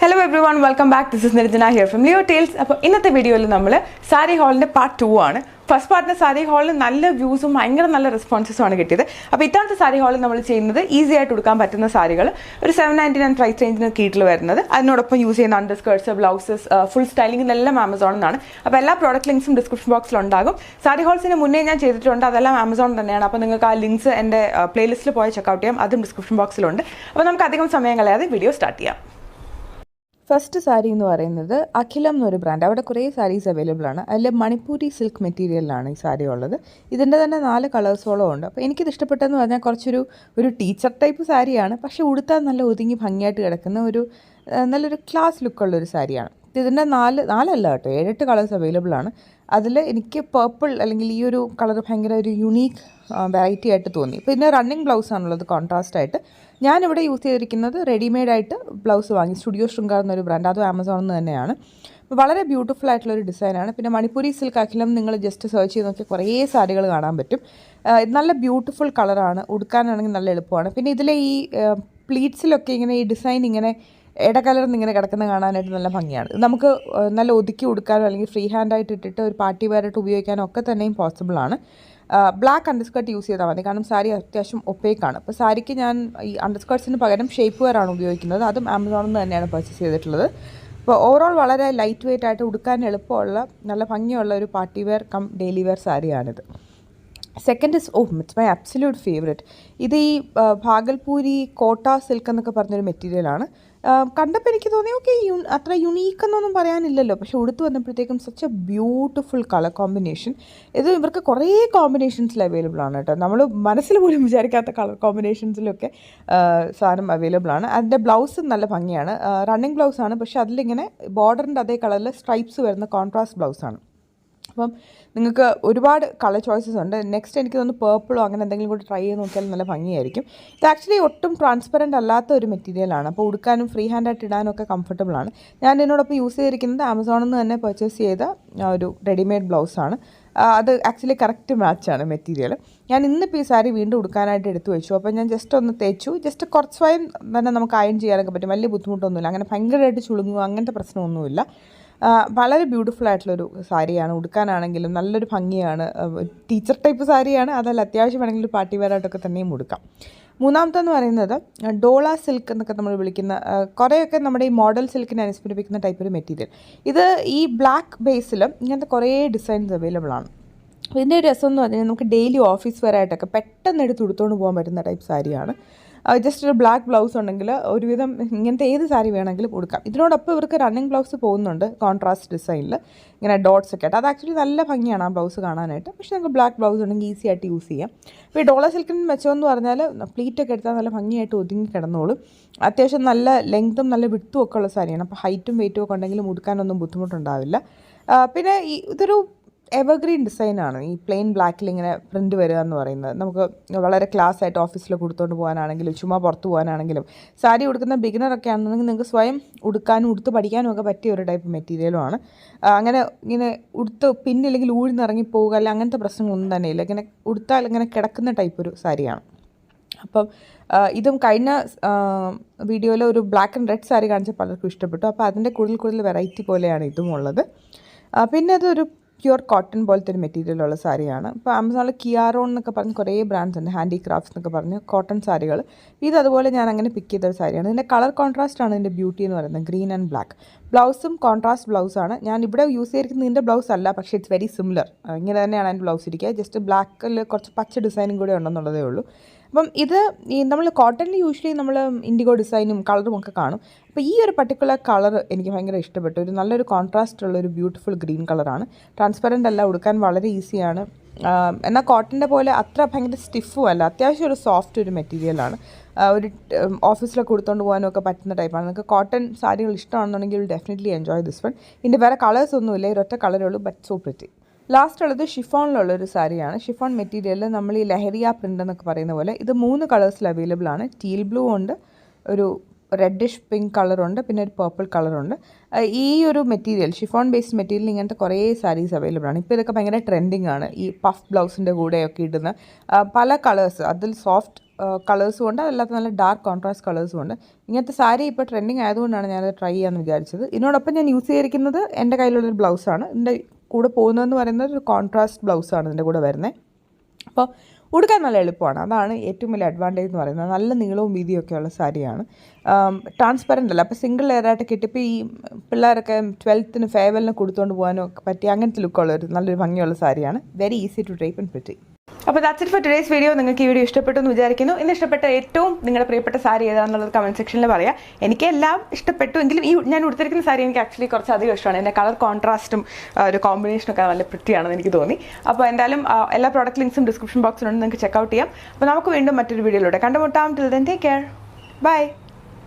Hello everyone, welcome back. This is Nirjana here from Leo Tales. അപ്പോൾ ഇന്നത്തെ വീഡിയോയിൽ നമ്മൾ സാരി ഹാളിൻ്റെ പാർട്ട് 2 ആണ്. ഫസ്റ്റ് പാർട്ടിന് സാരി ഹാളിൽ നല്ല വ്യൂസും ഭയങ്കര നല്ല റെസ്പോൺസസും ആണ് കിട്ടിയത്. അപ്പോൾ ഇത്തവണത്തെ സാരി ഹാളിൽ നമ്മൾ ചെയ്യുന്നത് ഈസി ആയിട്ട് എടുക്കാൻ പറ്റുന്ന സാരികൾ ഒരു 799 പ്രൈസ് റേഞ്ചിന് കീഴിൽ വരുന്നത്. അതിനോടൊപ്പം യൂസ് ചെയ്യുന്ന under skirts, blouses, full styling എല്ലാം ആമസോണിൽ നിന്നാണ്. അപ്പോൾ എല്ലാ പ്രോഡക്റ്റ് ലിങ്ക്സും ഡിസ്ക്രിപ്ഷൻ ബോക്സിൽ ഉണ്ടാകും. സാരി ഹാൾസിന് മുന്നേ ഞാൻ ചെയ്തിട്ടുണ്ട്, അതെല്ലാം ആമസോൺ തന്നെയാണ്. അപ്പോൾ നിങ്ങൾക്ക് ആ ലിങ്ക്സ് എൻ്റെ പ്ലേലിസ്റ്റിൽ പോയി ചെക്കൗട്ട് ചെയ്യാം, അതും ഡിസ്ക്രിപ്ഷൻ ബോക്സിലുണ്ട്. അപ്പോൾ നമുക്ക് അധികം സമയം കളയാതെ വീഡിയോ സ്റ്റാർട്ട് ചെയ്യാം. ഫസ്റ്റ് സാരി എന്ന് പറയുന്നത് അഖിലം എന്നൊരു ബ്രാൻഡ്. അവിടെ കുറേ സാരീസ് അവൈലബിൾ ആണ്. അതിൽ മണിപ്പൂരി സിൽക്ക് മെറ്റീരിയലിലാണ് ഈ സാരി ഉള്ളത്. ഇതിൻ്റെ തന്നെ 4 കളേഴ്സോളം ഉണ്ട്. അപ്പോൾ എനിക്കിത് ഇഷ്ടപ്പെട്ടതെന്ന് പറഞ്ഞാൽ ഒരു ടീച്ചർ ടൈപ്പ് സാരിയാണ്, പക്ഷേ ഉടുത്താൽ നല്ല ഒതുങ്ങി ഭംഗിയായിട്ട് കിടക്കുന്ന നല്ലൊരു ക്ലാസ് ലുക്കുള്ളൊരു സാരിയാണ്. ഇതിൻ്റെ 4 കേട്ടോ, 7-8 കളേഴ്സ് അവൈലബിൾ ആണ്. അതിൽ എനിക്ക് പർപ്പിൾ അല്ലെങ്കിൽ ഈ ഒരു കളർ ഭയങ്കര ഒരു യുണീക്ക് വെറൈറ്റി ആയിട്ട് തോന്നി. ഇപ്പോൾ ഇതിൻ്റെ റണ്ണിങ് ബ്ലൗസ് ആണുള്ളത് കോൺട്രാസ്റ്റ് ആയിട്ട്. ഞാനിവിടെ യൂസ് ചെയ്തിരിക്കുന്നത് റെഡിമെയ്ഡ് ആയിട്ട് ബ്ലൗസ് വാങ്ങി, സ്റ്റുഡിയോ ശൃംഗാർ എന്നൊരു ബ്രാൻഡ്, അതും ആമസോണിൽ നിന്ന് തന്നെയാണ്. വളരെ ബ്യൂട്ടിഫുൾ ആയിട്ടുള്ളൊരു ഡിസൈനാണ്. പിന്നെ മണിപ്പൂരി സിൽക്ക് അഖിലം നിങ്ങൾ ജസ്റ്റ് സെർച്ച് ചെയ്ത് നോക്കിയാൽ കുറേ സാരികൾ കാണാൻ പറ്റും. നല്ല ബ്യൂട്ടിഫുൾ കളറാണ്, ഉടുക്കാനാണെങ്കിൽ നല്ല എളുപ്പമാണ്. പിന്നെ ഇതിലെ ഈ പ്ലീറ്റ്സിലൊക്കെ ഇങ്ങനെ ഈ ഡിസൈൻ ഇങ്ങനെ ഇടകലർന്ന് ഇങ്ങനെ കിടക്കുന്ന കാണാനായിട്ട് നല്ല ഭംഗിയാണ്. നമുക്ക് നല്ല ഒതുക്കി ഉടുക്കാനോ അല്ലെങ്കിൽ ഫ്രീ ഹാൻഡായിട്ട് ഇട്ടിട്ട് ഒരു പാർട്ടി വെയറായിട്ട് ഉപയോഗിക്കാനോ ഒക്കെ തന്നെയും പോസിബിളാണ്. ബ്ലാക്ക് അണ്ടർസ്കർട്ട് യൂസ് ചെയ്താൽ മതി, കാരണം സാരി അത്യാവശ്യം ഒപ്പേക്കാണ്. അപ്പോൾ സാരിക്ക് ഞാൻ ഈ അണ്ടർസ്കർട്ട്സിന് പകരം ഷേപ്പ് വെയർ ആണ് ഉപയോഗിക്കുന്നത്. അതും ആമസോണിൽ നിന്ന് തന്നെയാണ് പർച്ചേസ് ചെയ്തിട്ടുള്ളത്. അപ്പോൾ ഓവറോൾ വളരെ ലൈറ്റ് വെയ്റ്റ് ആയിട്ട് ഉടുക്കാൻ എളുപ്പമുള്ള നല്ല ഭംഗിയുള്ള ഒരു party wear come daily wear സാരിയാണിത്. Second is it's my absolute favourite. ഇത് ഈ ഭാഗൽപൂരി കോട്ട സിൽക്ക് എന്നൊക്കെ പറഞ്ഞൊരു മെറ്റീരിയലാണ്. കണ്ടപ്പോൾ എനിക്ക് തോന്നി ഓക്കെ അത്ര യുണീക്ക് എന്നൊന്നും പറയാനില്ലല്ലോ, പക്ഷെ ഉടുത്ത് വന്നപ്പോഴത്തേക്കും such A beautiful colour combination. ഇത് ഇവർക്ക് കുറേ കോമ്പിനേഷൻസിൽ അവൈലബിൾ ആണ് കേട്ടോ. നമ്മൾ മനസ്സിൽ പോലും വിചാരിക്കാത്ത കളർ കോമ്പിനേഷൻസിലൊക്കെ സാധനം അവൈലബിൾ ആണ്. അതിൻ്റെ ബ്ലൗസ് നല്ല ഭംഗിയാണ്, റണ്ണിങ് ബ്ലൗസാണ്, പക്ഷേ അതിലിങ്ങനെ ബോർഡറിൻ്റെ അതേ കളറിൽ സ്ട്രൈപ്സ് വരുന്ന കോൺട്രാസ്റ്റ് ബ്ലൗസാണ്. അപ്പം നിങ്ങൾക്ക് ഒരുപാട് കളർ ചോയ്സസ് ഉണ്ട്. നെക്സ്റ്റ് എനിക്ക് തോന്നുന്നു പേർപ്പിളോ അങ്ങനെ എന്തെങ്കിലും കൂടി ട്രൈ ചെയ്ത് നോക്കിയാൽ നല്ല ഭംഗിയായിരിക്കും. ഇത് ആക്ച്വലി ഒട്ടും ട്രാൻസ്പെറൻറ്റ് അല്ലാത്ത ഒരു മെറ്റീരിയലാണ്. അപ്പോൾ ഉടുക്കാനും ഫ്രീ ഹാൻഡായിട്ട് ഇടാനും ഒക്കെ കംഫർട്ടബിളാണ്. ഞാൻ ഇതിനോടൊപ്പം യൂസ് ചെയ്തിരിക്കുന്നത് ആമസോണിൽ നിന്ന് തന്നെ പർച്ചേസ് ചെയ്ത ഒരു റെഡിമെയ്ഡ് ബ്ലൗസാണ്. അത് ആക്ച്വലി കറക്റ്റ് മാച്ചാണ് മെറ്റീരിയൽ. ഞാൻ ഇന്നിപ്പോൾ ഈ സാരി വീണ്ടും ഉടുക്കാനായിട്ട് എടുത്തു വെച്ചു. അപ്പോൾ ഞാൻ ജസ്റ്റ് ഒന്ന് തേച്ചു, ജസ്റ്റ് കുറച്ച് സ്വയം തന്നെ നമുക്ക് അയൺ ചെയ്യാനൊക്കെ പറ്റും. വലിയ ബുദ്ധിമുട്ടൊന്നുമില്ല, അങ്ങനെ ഭയങ്കരമായിട്ട് ചുളുങ്ങുക അങ്ങനത്തെ പ്രശ്നമൊന്നുമില്ല. വളരെ ബ്യൂട്ടിഫുൾ ആയിട്ടുള്ളൊരു സാരിയാണ്. ഉടുക്കാനാണെങ്കിലും നല്ലൊരു ഭംഗിയാണ്. ടീച്ചർ ടൈപ്പ് സാരിയാണ്, അതല്ല അത്യാവശ്യം വേണമെങ്കിൽ ഒരു പാർട്ടി വെയറായിട്ടൊക്കെ തന്നെയും ഉടുക്കാം. മൂന്നാമത്തെന്ന് പറയുന്നത് ഡോള സിൽക്ക് എന്നൊക്കെ നമ്മൾ വിളിക്കുന്ന കുറേയൊക്കെ നമ്മുടെ ഈ മോഡൽ സിൽക്കിനെ അനുസ്മരിപ്പിക്കുന്ന ടൈപ്പ് ഒരു മെറ്റീരിയൽ. ഇത് ഈ ബ്ലാക്ക് ബേസിലും ഇങ്ങനത്തെ കുറേ ഡിസൈൻസ് അവൈലബിൾ ആണ്. ഇതിൻ്റെ ഒരു രസം എന്ന് പറഞ്ഞാൽ നമുക്ക് ഡെയിലി ഓഫീസ് വെയറായിട്ടൊക്കെ പെട്ടെന്ന് എടുത്ത് ഉടുത്തുകൊണ്ട് പോകാൻ പറ്റുന്ന ടൈപ്പ് സാരിയാണ്. ജസ്റ്റ് ഒരു ബ്ലാക്ക് ബ്ലൗസ് ഉണ്ടെങ്കിൽ ഒരുവിധം ഇങ്ങനത്തെ ഏത് സാരി വേണമെങ്കിലും കൊടുക്കാം. ഇതിനോടൊപ്പം ഇവർക്ക് റണ്ണിങ് ബ്ലൗസ് പോകുന്നുണ്ട് കോൺട്രാസ്റ്റ് ഡിസൈനിൽ, ഇങ്ങനെ ഡോട്ട്സ് ഒക്കെ ആയിട്ട്. അത് ആക്ച്വലി നല്ല ഭംഗിയാണ് ആ ബ്ലൗസ് കാണാനായിട്ട്. പക്ഷേ നമുക്ക് ബ്ലാക്ക് ബ്ലൗസ് ഉണ്ടെങ്കിൽ ഈസി ആയിട്ട് യൂസ് ചെയ്യാം. അപ്പോൾ ഈ ഡോളർ സിൽക്കിന് മെച്ചമെന്ന് പറഞ്ഞാൽ പ്ലീറ്റൊക്കെ എടുത്താൽ നല്ല ഭംഗിയായിട്ട് ഒതുങ്ങി കിടന്നോളും. അത്യാവശ്യം നല്ല ലെങ്ത്തും നല്ല വിഡ്ത്തും ഒക്കെ ഉള്ള സാരിയാണ്. അപ്പോൾ ഹൈറ്റും വെയ്റ്റും ഒക്കെ ഉണ്ടെങ്കിലും ഉടുക്കാനൊന്നും ബുദ്ധിമുട്ടുണ്ടാവില്ല. പിന്നെ ഇതൊരു എവർഗ്രീൻ ഡിസൈനാണ്. ഈ പ്ലെയിൻ ബ്ലാക്കിൽ ഇങ്ങനെ പ്രിൻറ്റ് വരിക എന്ന് പറയുന്നത് നമുക്ക് വളരെ ക്ലാസ് ആയിട്ട് ഓഫീസിൽ കൊടുത്തുകൊണ്ട് പോകാനാണെങ്കിലും ചുമ്മാ പുറത്ത് പോകാനാണെങ്കിലും സാരി ഉടുക്കുന്ന ബിഗിനറൊക്കെ ആണെന്നുണ്ടെങ്കിൽ നിങ്ങൾക്ക് സ്വയം ഉടുക്കാനും ഉടുത്ത് പഠിക്കാനും ഒക്കെ പറ്റിയ ഒരു ടൈപ്പ് മെറ്റീരിയലുമാണ്. അങ്ങനെ ഇങ്ങനെ ഉടുത്ത് പിന്നില്ലെങ്കിൽ ഊഴ്ന്നിറങ്ങി പോവുക അല്ല അങ്ങനത്തെ പ്രശ്നങ്ങളൊന്നും തന്നെയില്ല. ഇങ്ങനെ ഉടുത്താൽ ഇങ്ങനെ കിടക്കുന്ന ടൈപ്പ് ഒരു സാരിയാണ്. അപ്പം ഇതും കഴിഞ്ഞ വീഡിയോയിൽ ഒരു ബ്ലാക്ക് ആൻഡ് റെഡ് സാരി കാണിച്ച പലർക്കും ഇഷ്ടപ്പെട്ടു. അപ്പോൾ അതിൻ്റെ കൂടുതൽ വെറൈറ്റി പോലെയാണ് ഇതും ഉള്ളത്. പിന്നെ അതൊരു പ്യുവർ കോട്ടൺ പോലത്തെ ഒരു മെറ്റീരിയലുള്ള സാരിയാണ്. ഇപ്പോൾ ആമസോണിൽ കിയാറോൺ എന്നൊക്കെ പറഞ്ഞ് കുറേ ബ്രാൻഡ്സ് ഉണ്ട്, ഹാൻഡിക്രാഫ്റ്റ്സ് എന്നൊക്കെ പറഞ്ഞ് കോട്ടൺ സാരികൾ. അതുപോലെ ഞാൻ അങ്ങനെ പിക്ക് ചെയ്തൊരു സാരിയാണ്. ഇതിൻ്റെ കളർ കോൺട്രാസ്റ്റ് ആണ് ഇതിൻ്റെ ബ്യൂട്ടി എന്ന് പറയുന്നത്, ഗ്രീൻ ആൻഡ് ബ്ലാക്ക്. ബ്ലൗസും കോൺട്രാസ്റ്റ് ബ്ലൗസാണ്. ഞാൻ ഇവിടെ യൂസ് ചെയ്തിരിക്കുന്നത് ഇതിൻ്റെ ബ്ലൗസ് അല്ല, പക്ഷേ ഇറ്റ്സ് വെരി സിമിലർ. ഇങ്ങനെ തന്നെയാണ് അതിൻ്റെ ബ്ലൗസ് ഇരിക്കുക, ജസ്റ്റ് ബ്ലാക്കിൽ കുറച്ച് പച്ച ഡിസൈനും കൂടെ ഉണ്ടെന്നുള്ളതേ ഉള്ളൂ. അപ്പം ഇത് നമ്മൾ കോട്ടണിൽ യൂഷ്വലി നമ്മൾ ഇൻഡിഗോ ഡിസൈനും കളറും ഒക്കെ കാണും. അപ്പോൾ ഈ ഒരു പർട്ടിക്കുലർ കളർ എനിക്ക് ഭയങ്കര ഇഷ്ടപ്പെട്ടു. ഒരു നല്ലൊരു കോൺട്രാസ്റ്റ് ഉള്ള ഒരു ബ്യൂട്ടിഫുൾ ഗ്രീൻ കളറാണ്. ട്രാൻസ്പെറൻ്റ് അല്ല, ഉടുക്കാൻ വളരെ ഈസിയാണ്. എന്നാൽ കോട്ടൻ്റെ പോലെ അത്ര ഭയങ്കര സ്റ്റിഫും അല്ല, അത്യാവശ്യം ഒരു സോഫ്റ്റ് ഒരു മെറ്റീരിയലാണ്. ഒരു ഓഫീസിലൊക്കെ കൊടുത്തുകൊണ്ട് പോകാനും ഒക്കെ പറ്റുന്ന ടൈപ്പാണ്. നിങ്ങൾക്ക് കോട്ടൺ സാരികൾ ഇഷ്ടമാണെന്നുണ്ടെങ്കിൽ ഡെഫിനറ്റ്ലി എൻജോയ് ദിസ് വൺ. ഇതിൻ്റെ വേറെ കളേഴ്സ് ഒന്നുമില്ല, ഒരൊറ്റ കളറേ ഉള്ളൂ, ബട്ട് സോ പ്രിറ്റി. ലാസ്റ്റ് ഉള്ളത് ഷിഫോണിലുള്ളൊരു സാരിയാണ്. ഷിഫോൺ മെറ്റീരിയലിൽ നമ്മൾ ഈ ലഹരിയ പ്രിൻ്റ് എന്നൊക്കെ പറയുന്ന പോലെ ഇത് 3 കളേഴ്സിൽ അവൈലബിൾ ആണ്. ടീൽ ബ്ലൂ ഉണ്ട്, ഒരു റെഡിഷ് പിങ്ക് കളറുണ്ട്, പിന്നെ ഒരു പർപ്പിൾ കളറുണ്ട്. ഈ ഒരു മെറ്റീരിയൽ ഷിഫോൺ ബേസ്ഡ് മെറ്റീരിയൽ ഇങ്ങനത്തെ കുറേ സാരീസ് അവൈലബിൾ ആണ്. ഇപ്പോൾ ഇതൊക്കെ ഭയങ്കര ട്രെൻഡിങ് ആണ്. ഈ പഫ് ബ്ലൗസിൻ്റെ കൂടെയൊക്കെ ഇടുന്ന പല കളേഴ്സ്, അതിൽ സോഫ്റ്റ് കളേഴ്സും ഉണ്ട്, അതല്ലാത്ത നല്ല ഡാർക്ക് കോൺട്രാസ്റ്റ് കളേഴ്സും ഉണ്ട്. ഇങ്ങനത്തെ സാരി ഇപ്പോൾ ട്രെൻഡിങ് ആയതുകൊണ്ടാണ് ഞാനത് ട്രൈ ചെയ്യാമെന്ന് വിചാരിച്ചത്. ഇതിനോടൊപ്പം ഞാൻ യൂസ് ചെയ്തിരിക്കുന്നത് എൻ്റെ കയ്യിലുള്ളൊരു ബ്ലൗസാണ്. ഇതിൻ്റെ കൂടെ പോകുന്നതെന്ന് പറയുന്നത് ഒരു കോൺട്രാസ്റ്റ് ബ്ലൗസാണ് ഇതിൻ്റെ കൂടെ വരുന്നത്. അപ്പോൾ ഉടുക്കാൻ നല്ല എളുപ്പമാണ്, അതാണ് ഏറ്റവും വലിയ അഡ്വാൻറ്റേജ് എന്ന് പറയുന്നത്. നല്ല നീളവും വീതിയും ഒക്കെയുള്ള സാരിയാണ്, ട്രാൻസ്പെറൻ്റ് അല്ല. അപ്പോൾ സിംഗിൾ ലെയറായിട്ട് കിട്ടിയപ്പോൾ ഈ പിള്ളേരൊക്കെ 12th ഫെയർവെല്ലിന് കൊടുത്തുകൊണ്ട് പോകാനോ പറ്റിയ അങ്ങനത്തെ ലുക്കുള്ള ഒരു നല്ലൊരു ഭംഗിയുള്ള സാരിയാണ്. Very easy to drape and pretty. അപ്പോൾ that's it for today's video. നിങ്ങൾക്ക് ഈ വീഡിയോ ഇഷ്ടപ്പെട്ടു എന്ന് വിചാരിക്കുന്നു. ഇന്ന് ഇഷ്ടപ്പെട്ട ഏറ്റവും നിങ്ങളുടെ പ്രിയപ്പെട്ട സാരി ഏതാണെന്നുള്ളത് കമൻറ്റ് സെക്ഷനിൽ പറയാം. എനിക്ക് എല്ലാം ഇഷ്ടപ്പെട്ടു എങ്കിലും ഞാൻ ഉടുത്തിരിക്കുന്ന സാരി എനിക്ക് ആക്ച്വലി കുറച്ച് അധികം ഇഷ്ടമാണ്. എൻ്റെ കളർ കോൺട്രാസ്റ്റും ഒരു കോമ്പിനേഷനൊക്കെ നല്ല പ്രിറ്റിയാണെന്ന് എനിക്ക് തോന്നി. അപ്പോൾ എന്തായാലും എല്ലാ പ്രോഡക്റ്റ് ലിങ്ക്സും ഡിസ്ക്രിപ്ഷൻ ബോക്സിലുണ്ട്, നിങ്ങൾക്ക് ചെക്കൗട്ട് ചെയ്യാം. അപ്പോൾ നമുക്ക് വീണ്ടും മറ്റൊരു വീഡിയോയിലൂടെ കണ്ടുമുട്ടാം. Till then take care, by.